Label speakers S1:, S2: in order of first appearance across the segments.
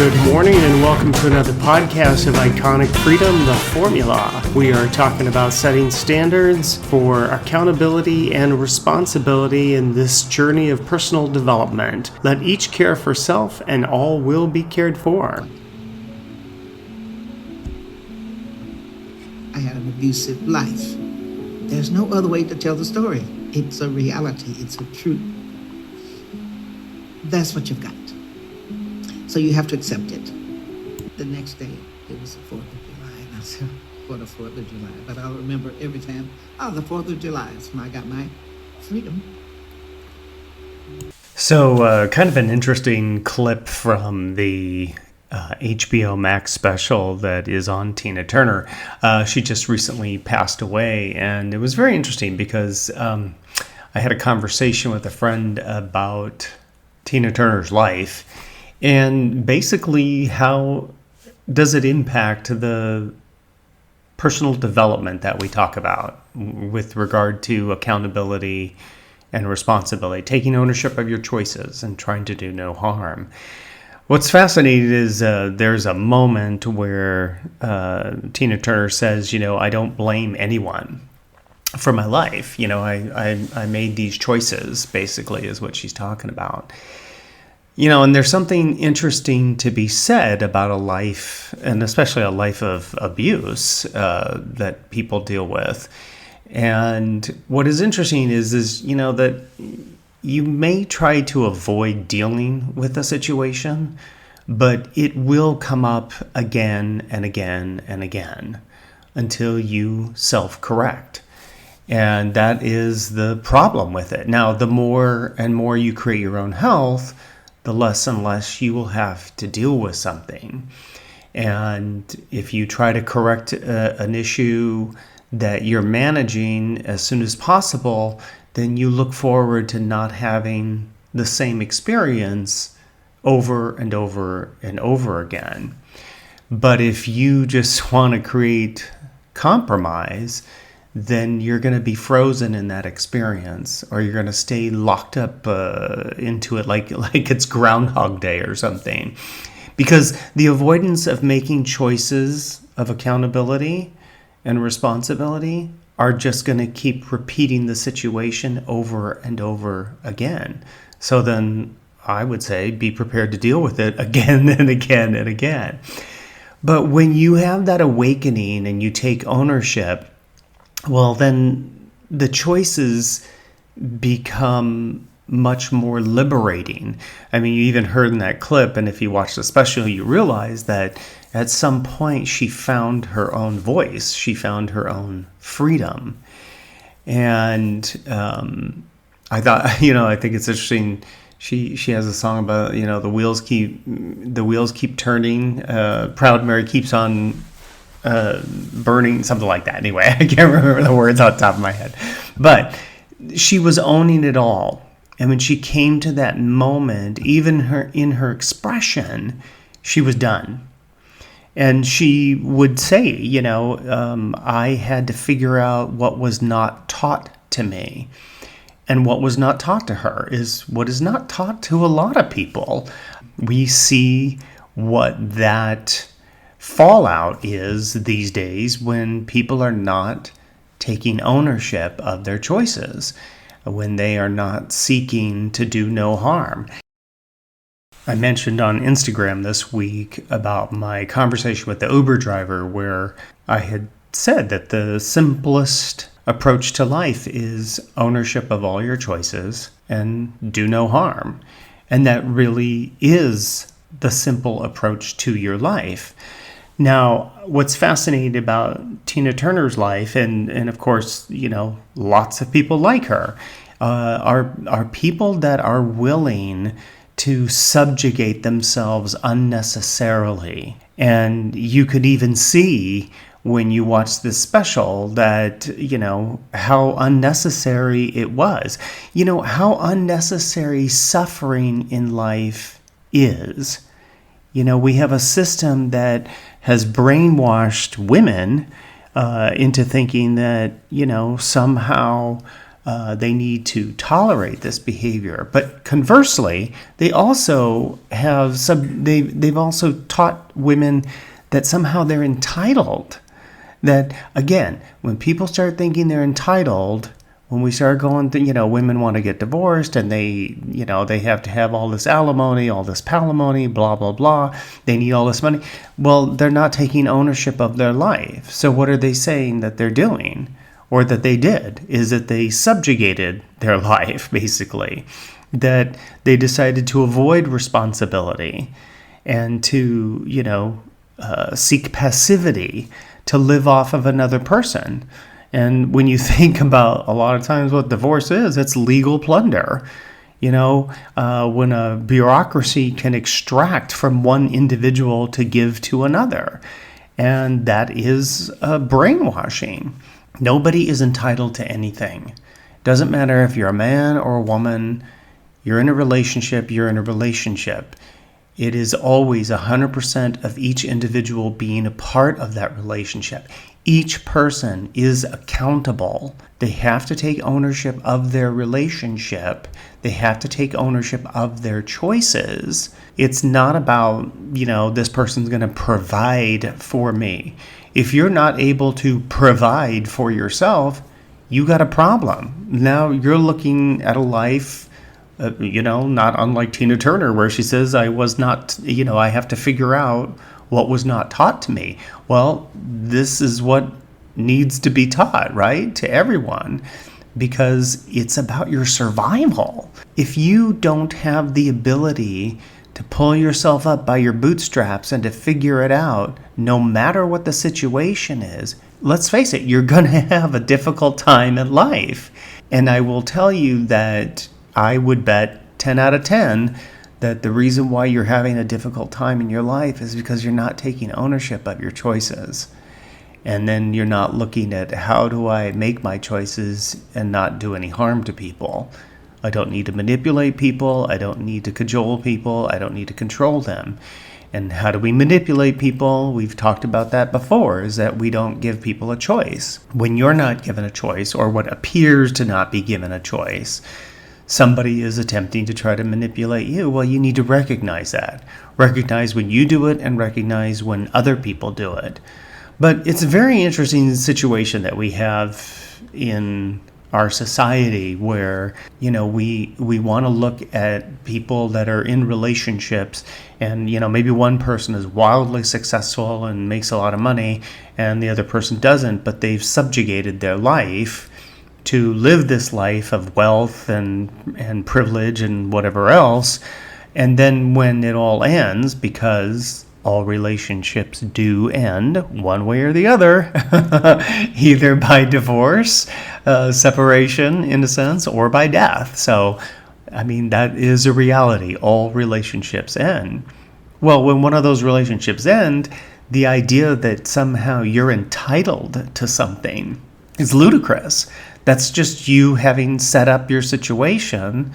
S1: Good morning and welcome to another podcast of Iconic Freedom, The Formula. We are talking about setting standards for accountability and responsibility in this journey of personal development. Let each care for self and all will be cared for.
S2: I had an abusive life. There's no other way to tell the story. It's a reality. It's a truth. That's what you've got. So you have to accept it. The next day, it was the 4th of July. And I said, for the 4th of July. But I'll remember every time, the 4th of July. So I got my freedom.
S1: So kind of an interesting clip from the HBO Max special that is on Tina Turner. She just recently passed away, and it was very interesting because I had a conversation with a friend about Tina Turner's life, and basically how does it impact the personal development that we talk about with regard to accountability and responsibility, taking ownership of your choices and trying to do no harm. What's fascinating is there's a moment where Tina Turner says, I don't blame anyone for my life. I made these choices, basically, is what she's talking about. And there's something interesting to be said about a life, and especially a life of abuse that people deal with. And what is interesting is that you may try to avoid dealing with a situation, but it will come up again and again and again until you self-correct. And that is the problem with it. Now, the more and more you create your own health, the less and less you will have to deal with something. And if you try to correct an issue that you're managing as soon as possible, then you look forward to not having the same experience over and over and over again. But if you just want to create compromise, then you're going to be frozen in that experience, or you're going to stay locked up into it like it's Groundhog Day or something. Because the avoidance of making choices of accountability and responsibility are just going to keep repeating the situation over and over again. So then I would say be prepared to deal with it again and again and again. But when you have that awakening and you take ownership, well, then the choices become much more liberating. I mean, you even heard in that clip, and if you watch the special, you realize that at some point she found her own voice. She found her own freedom. And I thought, I think it's interesting. She has a song about, the wheels keep turning. Proud Mary keeps on burning, something like that. Anyway, I can't remember the words off the top of my head. But she was owning it all. And when she came to that moment, even in her expression, she was done. And she would say, I had to figure out what was not taught to me. And what was not taught to her is what is not taught to a lot of people. We see what that fallout is these days when people are not taking ownership of their choices, when they are not seeking to do no harm. I mentioned on Instagram this week about my conversation with the Uber driver where I had said that the simplest approach to life is ownership of all your choices and do no harm. And that really is the simple approach to your life. Now, what's fascinating about Tina Turner's life, and of course, lots of people like her, are people that are willing to subjugate themselves unnecessarily. And you could even see when you watch this special that, how unnecessary it was. How unnecessary suffering in life is. We have a system that has brainwashed women into thinking that, somehow They need to tolerate this behavior. But conversely, they've also taught women that somehow they're entitled. That, again, when people start thinking they're entitled, when we start going to, women want to get divorced and they have to have all this alimony, all this palimony, blah, blah, blah. They need all this money. Well, they're not taking ownership of their life. So what are they saying that they're doing, or that they did, is that they subjugated their life, basically. That they decided to avoid responsibility and to, seek passivity, to live off of another person. And when you think about a lot of times what divorce is, it's legal plunder. When a bureaucracy can extract from one individual to give to another. And that is brainwashing. Nobody is entitled to anything. Doesn't matter if you're a man or a woman, you're in a relationship. It is always 100% of each individual being a part of that relationship. Each person is accountable. They have to take ownership of their relationship. They have to take ownership of their choices. It's not about, this person's going to provide for me. If you're not able to provide for yourself, you got a problem. Now you're looking at a life, not unlike Tina Turner, where she says, I have to figure out what was not taught to me. Well, this is what needs to be taught, right, to everyone, because it's about your survival. If you don't have the ability to pull yourself up by your bootstraps and to figure it out, no matter what the situation is, let's face it, you're going to have a difficult time in life. And I will tell you that I would bet 10 out of 10 that the reason why you're having a difficult time in your life is because you're not taking ownership of your choices. And then you're not looking at, how do I make my choices and not do any harm to people? I don't need to manipulate people. I don't need to cajole people. I don't need to control them. And how do we manipulate people? We've talked about that before, is that we don't give people a choice. When you're not given a choice, or what appears to not be given a choice, somebody is attempting to try to manipulate you. Well, you need to recognize that. Recognize when you do it and recognize when other people do it. But it's a very interesting situation that we have in our society where, we want to look at people that are in relationships and, maybe one person is wildly successful and makes a lot of money and the other person doesn't, but they've subjugated their life to live this life of wealth and privilege and whatever else. And then when it all ends, because all relationships do end one way or the other, either by divorce, separation in a sense, or by death. So, that is a reality. All relationships end. Well, when one of those relationships end, the idea that somehow you're entitled to something is ludicrous. That's just you having set up your situation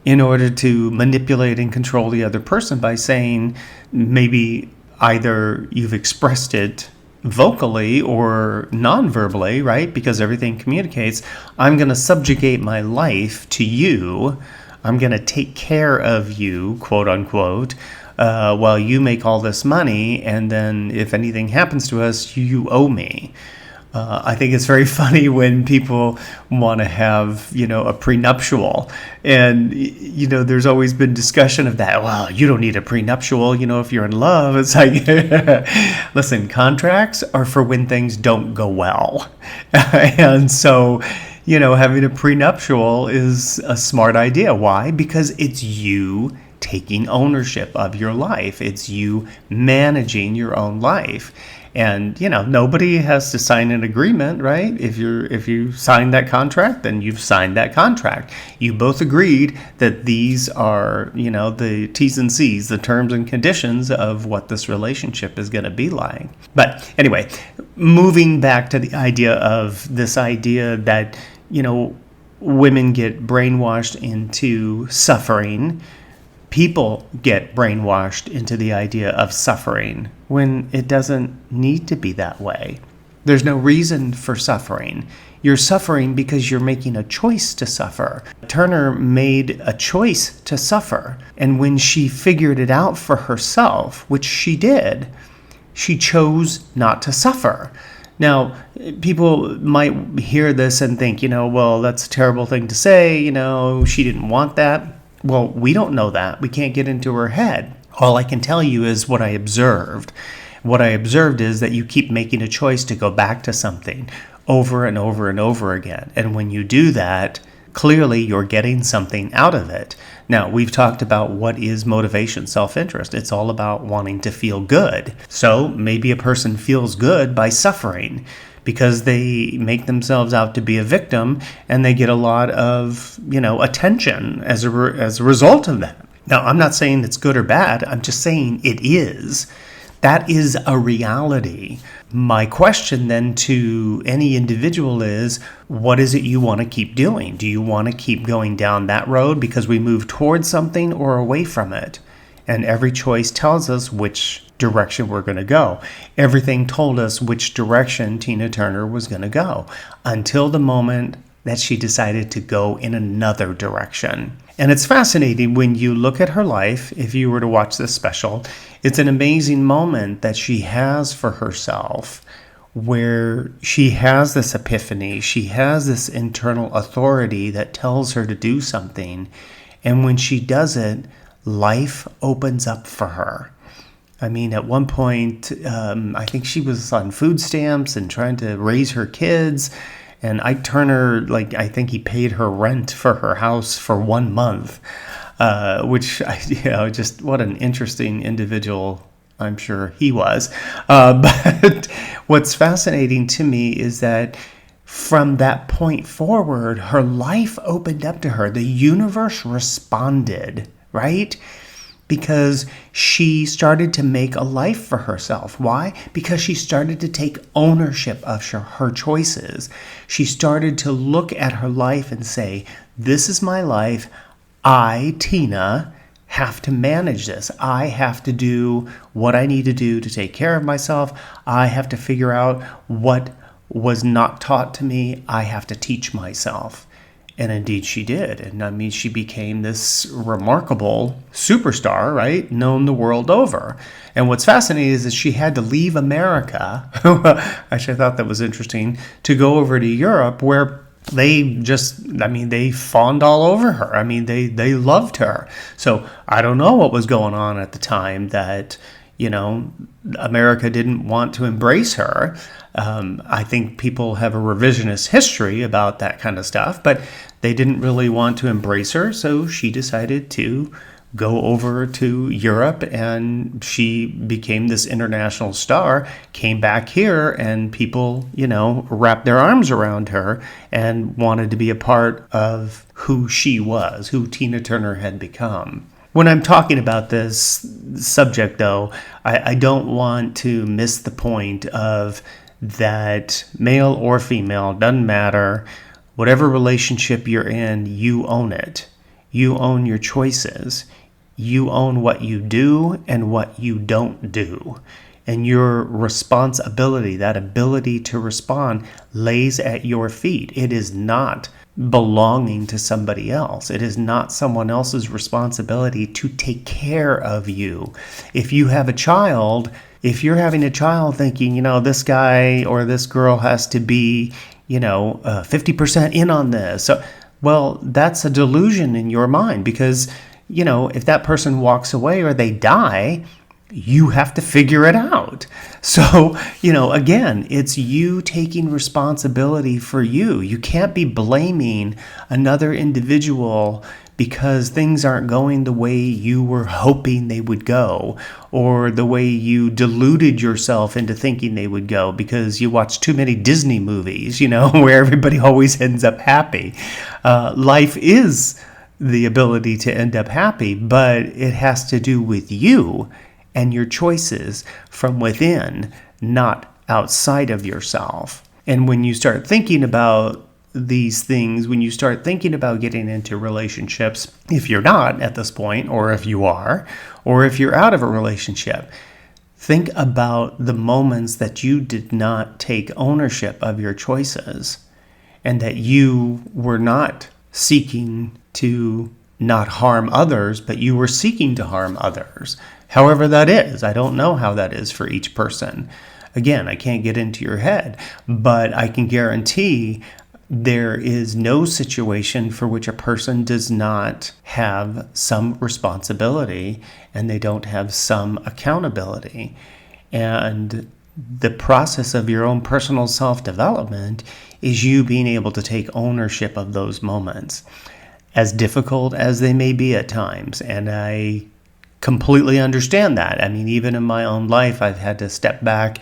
S1: in order to manipulate and control the other person by saying, maybe either you've expressed it vocally or non-verbally, right? Because everything communicates. I'm going to subjugate my life to you. I'm going to take care of you, quote unquote, while you make all this money. And then if anything happens to us, you owe me. I think it's very funny when people want to have, a prenuptial. And, there's always been discussion of that. Well, you don't need a prenuptial, if you're in love. It's like, listen, contracts are for when things don't go well. And so, having a prenuptial is a smart idea. Why? Because it's you taking ownership of your life. It's you managing your own life. And, nobody has to sign an agreement, right? If you sign that contract, then you've signed that contract. You both agreed that these are, the T's and C's, the terms and conditions of what this relationship is going to be like. But anyway, moving back to the idea that, women get brainwashed into suffering. People get brainwashed into the idea of suffering when it doesn't need to be that way. There's no reason for suffering. You're suffering because you're making a choice to suffer. Turner made a choice to suffer. And when she figured it out for herself, which she did, she chose not to suffer. Now, people might hear this and think, well, that's a terrible thing to say. She didn't want that. Well, we don't know that. We can't get into her head. All I can tell you is what I observed. What I observed is that you keep making a choice to go back to something over and over and over again. And when you do that, clearly you're getting something out of it. Now, we've talked about what is motivation, self-interest. It's all about wanting to feel good. So maybe a person feels good by suffering because they make themselves out to be a victim and they get a lot of, attention as a result of that. Now, I'm not saying it's good or bad. I'm just saying it is. That is a reality. My question then to any individual is, what is it you want to keep doing? Do you want to keep going down that road because we move towards something or away from it? And every choice tells us which direction we're going to go. Everything told us which direction Tina Turner was going to go until the moment that she decided to go in another direction. And it's fascinating when you look at her life, if you were to watch this special, it's an amazing moment that she has for herself where she has this epiphany, she has this internal authority that tells her to do something. And when she does it, life opens up for her. I mean, at one point, I think she was on food stamps and trying to raise her kids. And Ike Turner, I think he paid her rent for her house for 1 month, which, just what an interesting individual I'm sure he was. But what's fascinating to me is that from that point forward, her life opened up to her. The universe responded, right? Because she started to make a life for herself. Why? Because she started to take ownership of her choices. She started to look at her life and say, this is my life. I, Tina, have to manage this. I have to do what I need to do to take care of myself. I have to figure out what was not taught to me. I have to teach myself. And indeed she did. And I mean, she became this remarkable superstar, right? Known the world over. And what's fascinating is that she had to leave America. Actually, I thought that was interesting, to go over to Europe where they fawned all over her. I mean, they loved her. So I don't know what was going on at the time that, America didn't want to embrace her. I think people have a revisionist history about that kind of stuff, but they didn't really want to embrace her, so she decided to go over to Europe, and she became this international star, came back here, and people, wrapped their arms around her and wanted to be a part of who she was, who Tina Turner had become. When I'm talking about this subject, though, I don't want to miss the point of that male or female, doesn't matter. Whatever relationship you're in, you own it. You own your choices. You own what you do and what you don't do. And your responsibility, that ability to respond, lays at your feet. It is not belonging to somebody else. It is not someone else's responsibility to take care of you. If you have a child, if you're having a child thinking, this guy or this girl has to be, 50% in on this. So, well, that's a delusion in your mind because, if that person walks away or they die, you have to figure it out. So, again, it's you taking responsibility for you. You can't be blaming another individual because things aren't going the way you were hoping they would go, or the way you deluded yourself into thinking they would go because you watch too many Disney movies, where everybody always ends up happy. Life is the ability to end up happy, but it has to do with you and your choices from within, not outside of yourself. And when you start thinking about these things, when you start thinking about getting into relationships, if you're not at this point, or if you are, or if you're out of a relationship, think about the moments that you did not take ownership of your choices. and that you were not seeking to not harm others, but you were seeking to harm others. However that is, I don't know how that is for each person. Again, I can't get into your head, but I can guarantee there is no situation for which a person does not have some responsibility and they don't have some accountability. And the process of your own personal self-development is you being able to take ownership of those moments, as difficult as they may be at times. And I completely understand that. I mean, even in my own life, I've had to step back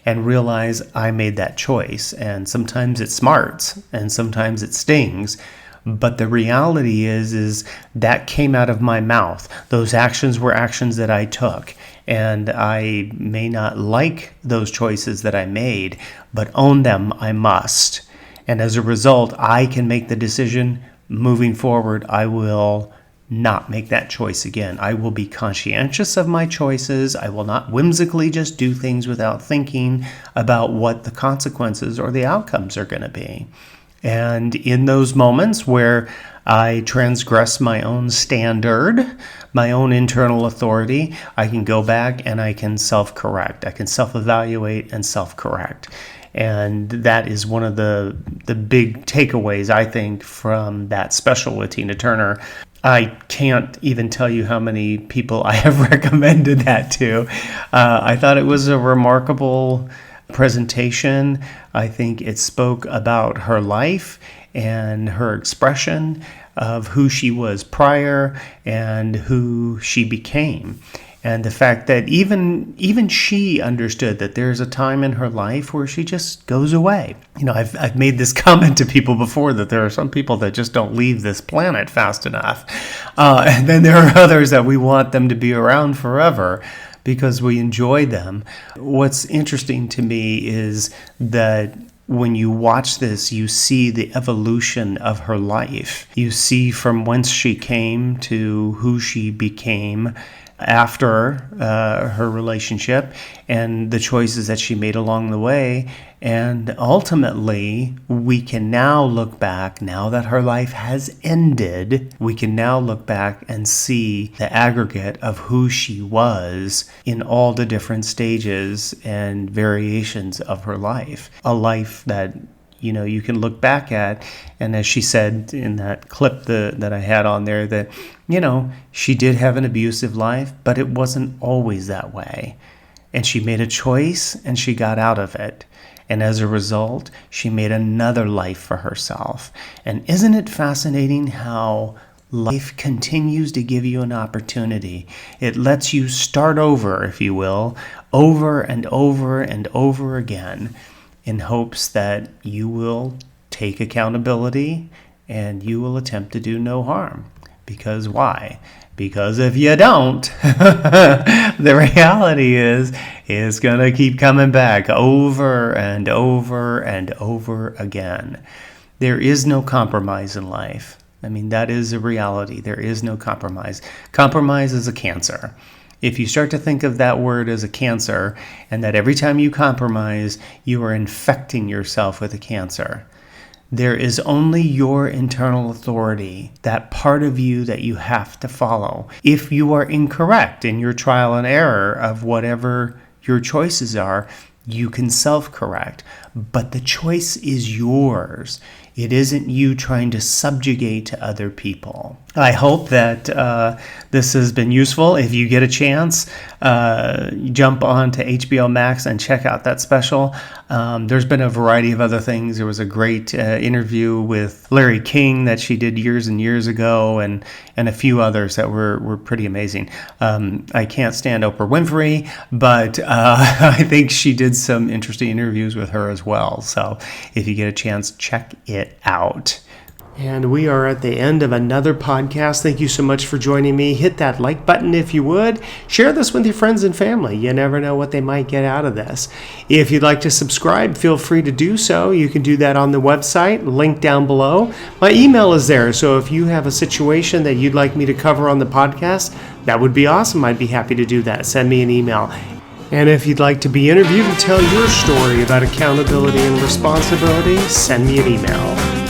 S1: and realize I made that choice. And sometimes it smarts and sometimes it stings. But the reality is that came out of my mouth. Those actions were actions that I took. And I may not like those choices that I made, but own them I must. And as a result, I can make the decision moving forward. I will not make that choice again. I will be conscientious of my choices. I will not whimsically just do things without thinking about what the consequences or the outcomes are going to be. And in those moments where I transgress my own standard, my own internal authority, I can go back and I can self-correct. I can self-evaluate and self-correct. And that is one of the big takeaways, I think, from that special with Tina Turner. I can't even tell you how many people I have recommended that to. I thought it was a remarkable presentation. I think it spoke about her life and her expression of who she was prior and who she became. And the fact that even she understood that there's a time in her life where she just goes away. You know, I've made this comment to people before that there are some people that just don't leave this planet fast enough. And then there are others that we want them to be around forever because we enjoy them. What's interesting to me is that when you watch this, you see the evolution of her life. You see from whence she came to who she became after her relationship and the choices that she made along the way. And ultimately, we can now look back, now that her life has ended, we can now look back and see the aggregate of who she was in all the different stages and variations of her life. A life that you can look back at. And as she said in that clip that I had on there, that, she did have an abusive life, but it wasn't always that way. And she made a choice and she got out of it. And as a result, she made another life for herself. And isn't it fascinating how life continues to give you an opportunity? It lets you start over, if you will, over and over and over again, in hopes that you will take accountability and you will attempt to do no harm. Because why? Because if you don't, the reality is it's going to keep coming back over and over and over again. There is no compromise in life. I mean, that is a reality. There is no compromise. Compromise is a cancer. If you start to think of that word as a cancer, and that every time you compromise, you are infecting yourself with a cancer, there is only your internal authority, that part of you that you have to follow. If you are incorrect in your trial and error of whatever your choices are, you can self-correct. But the choice is yours. It isn't you trying to subjugate to other people. I hope that this has been useful. If you get a chance, jump on to HBO Max and check out that special. There's been a variety of other things. There was a great interview with Larry King that she did years and years ago, and a few others that were pretty amazing. I can't stand Oprah Winfrey, but I think she did some interesting interviews with her as well. So if you get a chance, check it out. And we are at the end of another podcast. Thank you so much for joining me. Hit that like button if you would. Share this with your friends and family. You never know what they might get out of this. If you'd like to subscribe, feel free to do so. You can do that on the website, link down below. My email is there, so if you have a situation that you'd like me to cover on the podcast, that would be awesome. I'd be happy to do that. Send me an email.
S3: And if you'd like to be interviewed and tell your story about accountability and responsibility, send me an email.